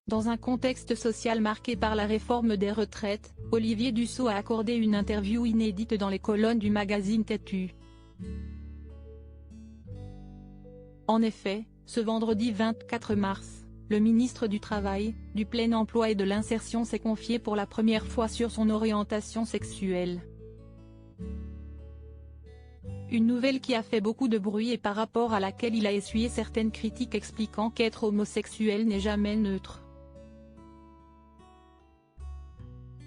Dans un contexte social marqué par la réforme des retraites, Olivier Dussopt a accordé une interview inédite dans les colonnes du magazine Têtu. En effet, ce vendredi 24 mars, le ministre du Travail, du Plein Emploi et de l'Insertion s'est confié pour la première fois sur son orientation sexuelle. Une nouvelle qui a fait beaucoup de bruit et par rapport à laquelle il a essuyé certaines critiques expliquant qu'être homosexuel n'est jamais neutre.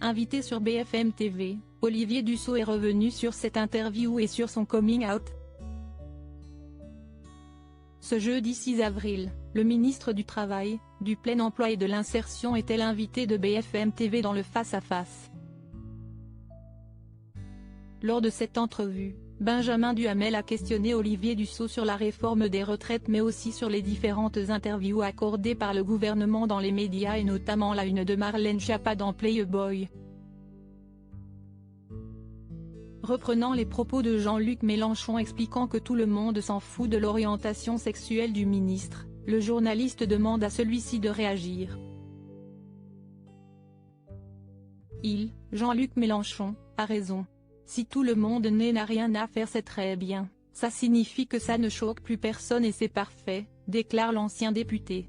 Invité sur BFM TV, Olivier Dussopt est revenu sur cette interview et sur son coming out. Ce jeudi 6 avril, le ministre du Travail, du Plein Emploi et de l'Insertion était l'invité de BFM TV dans le face-à-face. Lors de cette entrevue, Benjamin Duhamel a questionné Olivier Dussopt sur la réforme des retraites mais aussi sur les différentes interviews accordées par le gouvernement dans les médias et notamment la une de Marlène Schiappa dans Playboy. Reprenant les propos de Jean-Luc Mélenchon expliquant que tout le monde s'en fout de l'orientation sexuelle du ministre, le journaliste demande à celui-ci de réagir. Jean-Luc Mélenchon, a raison. Si tout le monde n'a rien à faire c'est très bien, ça signifie que ça ne choque plus personne et c'est parfait, déclare l'ancien député.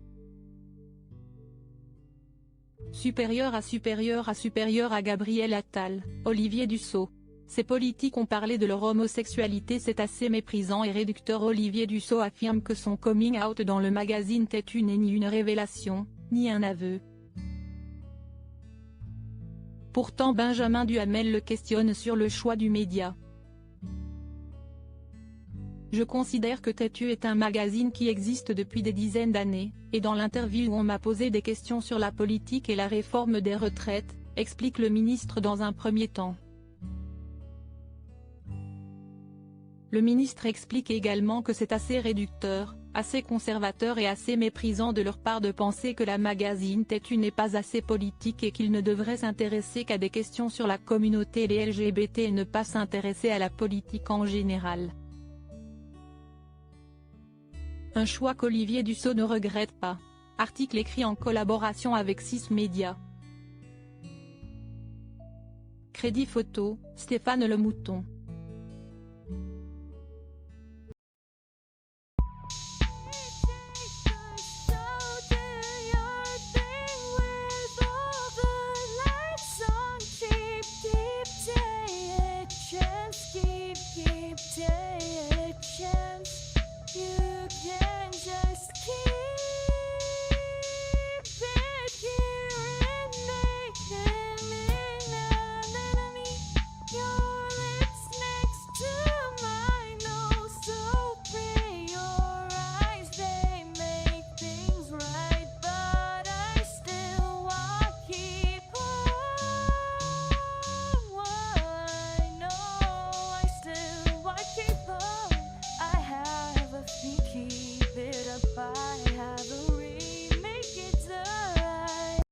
Supérieur à Gabriel Attal, Olivier Dussopt. Ces politiques ont parlé de leur homosexualité, c'est assez méprisant et réducteur. Olivier Dussopt affirme que son coming out dans le magazine Têtu n'est ni une révélation, ni un aveu. Pourtant Benjamin Duhamel le questionne sur le choix du média. Je considère que Têtu est un magazine qui existe depuis des dizaines d'années, et dans l'interview on m'a posé des questions sur la politique et la réforme des retraites, explique le ministre dans un premier temps. Le ministre explique également que c'est assez réducteur, assez conservateur et assez méprisant de leur part de penser que la magazine Têtu n'est pas assez politique et qu'il ne devrait s'intéresser qu'à des questions sur la communauté des LGBT et ne pas s'intéresser à la politique en général. Un choix qu'Olivier Dussopt ne regrette pas. Article écrit en collaboration avec 6 médias. Crédit photo, Stéphane Le Mouton. Keep